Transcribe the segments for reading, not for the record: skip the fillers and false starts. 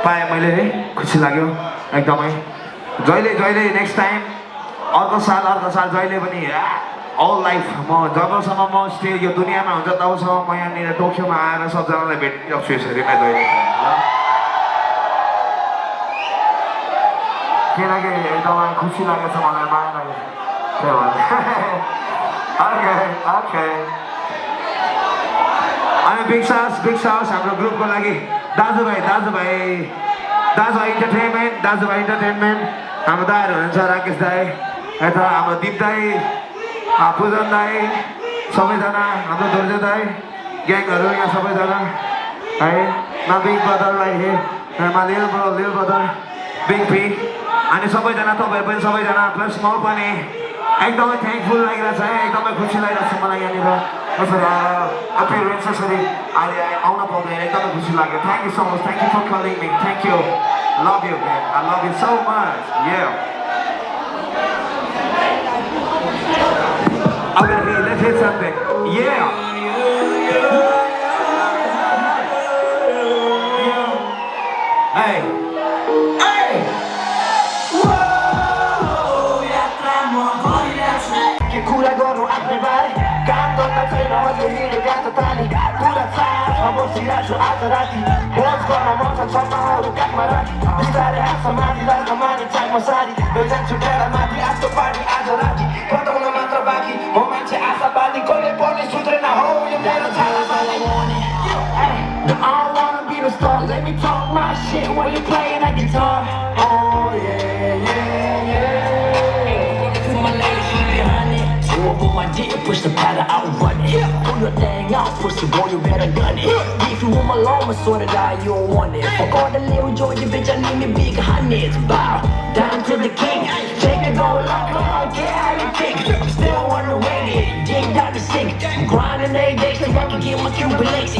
पाएँ मैले है खुसी लाग्यो एकदमै जहिले जहिले नेक्स्ट टाइम अर्को साल जहिले पनि अल लाइफ म जबसम्म म स्टे यो दुनियाँमा हुन्छ तबसम्म म यहाँनिर टोकियोमा आएर सबजनालाई भेटिरहेको यसरी नै जहिले किनकि एकदमै खुसी लागेको छ मलाई माया लाग्यो त्यही भएर ओके अनि बिग सास हाम्रो ग्रुपको लागि दाजुभाइ इन्टरटेनमेन्ट हाम्रो दाइहरू हुनुहुन्छ राकेश दाई यता हाम्रो दिप दाई पूजन दाई सबैजना हाम्रो दुर्जो दाई ग्याङहरू यहाँ सबैजना है म बिग ब्रदरलाई हे मा लिल ब्रदर बिग पी अनि सबैजना तपाईँहरू पनि सबैजना प्लस म पनि एकदमै थ्याङ्कफुल लागिरहेछ है एकदमै खुसी लागिरहेछ मलाई यहाँनिर कसरी अपियरेन्स यसरी अहिले आउन पाउँदैन एकदमै खुसी लाग्यो thank you so much thank you for calling me thank you love you म्यान आई लभ यू सो मच या Okay, hey, let's hit something. Yeah. Hey. Hey. Whoa. के कुरा गरौँ आफ्नै बारे काम गर्न छैन अझै हिँड्यो गाँस ताली पुरा चाडमा बसिरहेको छु आज राति भोज गर्न मन छ छम्माहरू काखमा राखी बिस्तारै आँस माथि लाग्न माने चाकमा सारी जान्छु डाँडा माथि आफ्नो पार्टी आज राति बताउन मात्र बाँकी हो मान्छे आशा पाल्ने कहिले पनि सुध्रेन हो यो मेरो छाला पाल्ने I don't wanna be the star, let me talk my shit while you playing that guitar. Oh yeah. To my lady, she behind it. So up on my dick, push the pedal, I'll run it. Pull your thing out, pussy boy, you better gun it. If you want my llama, sort of die, you don't want it. Fuck all the little Georgia, bitch, I need me big hundreds. Bow down to the king, take it go long, come on, get how you think. I'm still on the way, dig down the sink. I'm grinding every day so I can get my Cuban links.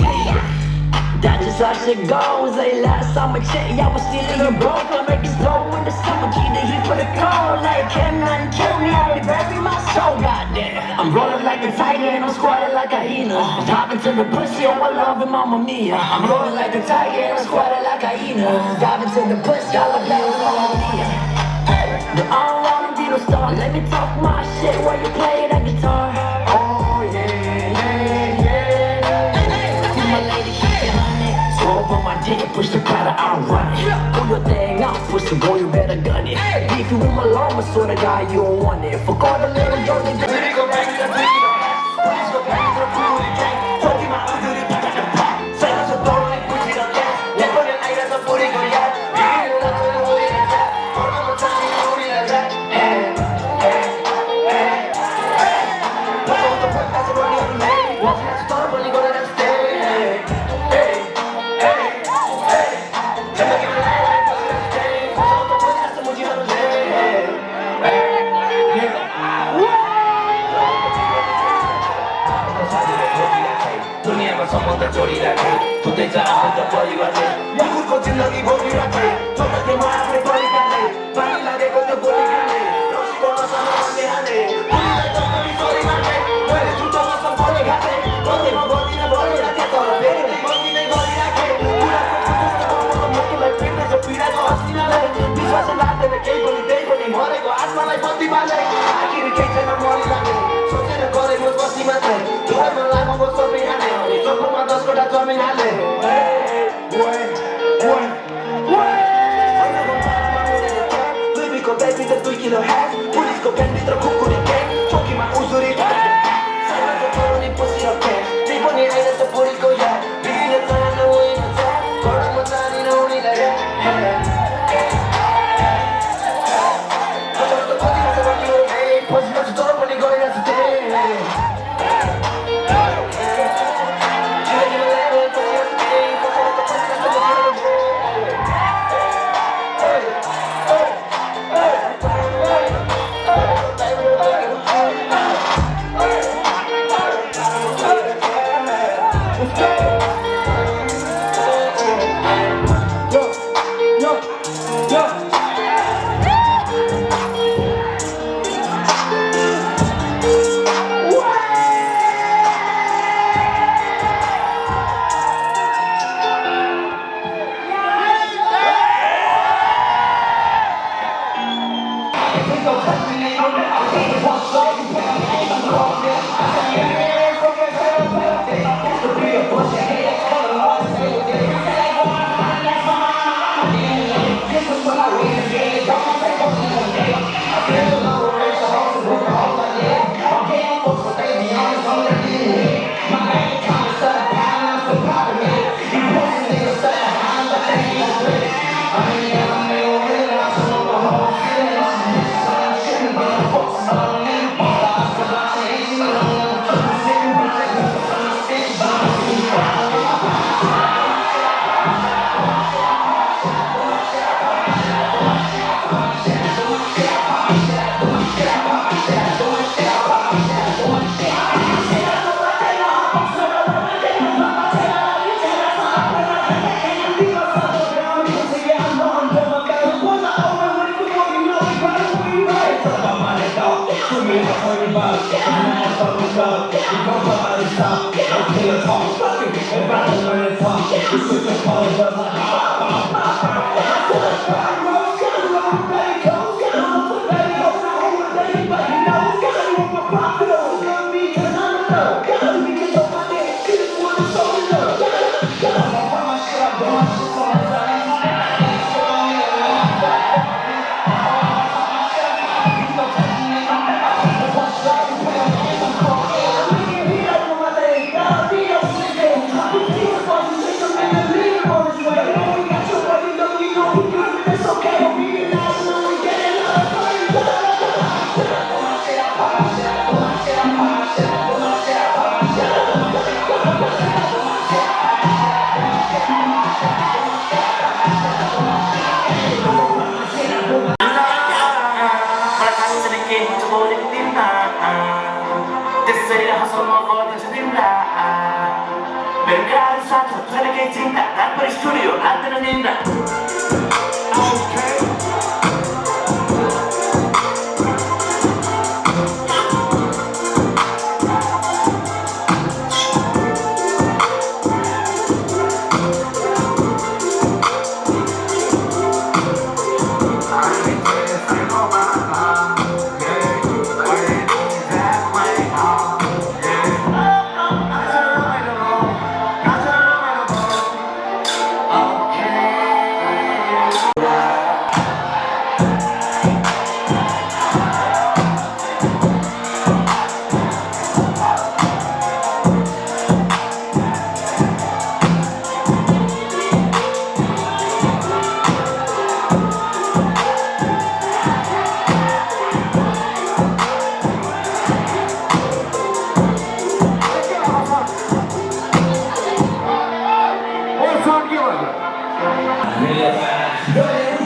That's just how shit goes. Like last summer chick, I was stealing your broke. I make it slow in the summer, keep the heat for the cold. Like canon, kill me, I bury my soul. Goddamn, I'm rolling like a tiger and I'm squatting like a hyena. I'm diving to the pussy, oh I love it, Mamma Mia. I'm rolling like a tiger and I'm squatting like a hyena. Diving to the pussy, I love it, Mamma Mia. But I don't wanna be no star. Let me talk my shit while you play that guitar. Oh yeah. See my lady, she behind it. So up on my dick, push the pedal, I'll run it. Pull your thing out, pussy boy, you better gun it. If you want my llama, sort of guy, you don't want it. Fuck all the little dirty things. Please go back to the Please go back to the booty gang. Talking my ugly pop. Say that's a door like Gucci on gas. Let go the night as a booty go yacht. दुनियामा सम्बन्ध जोडिराखे छुट्टै चाहन्छ परिवारले मुखुरको जिन्दगी Really fast.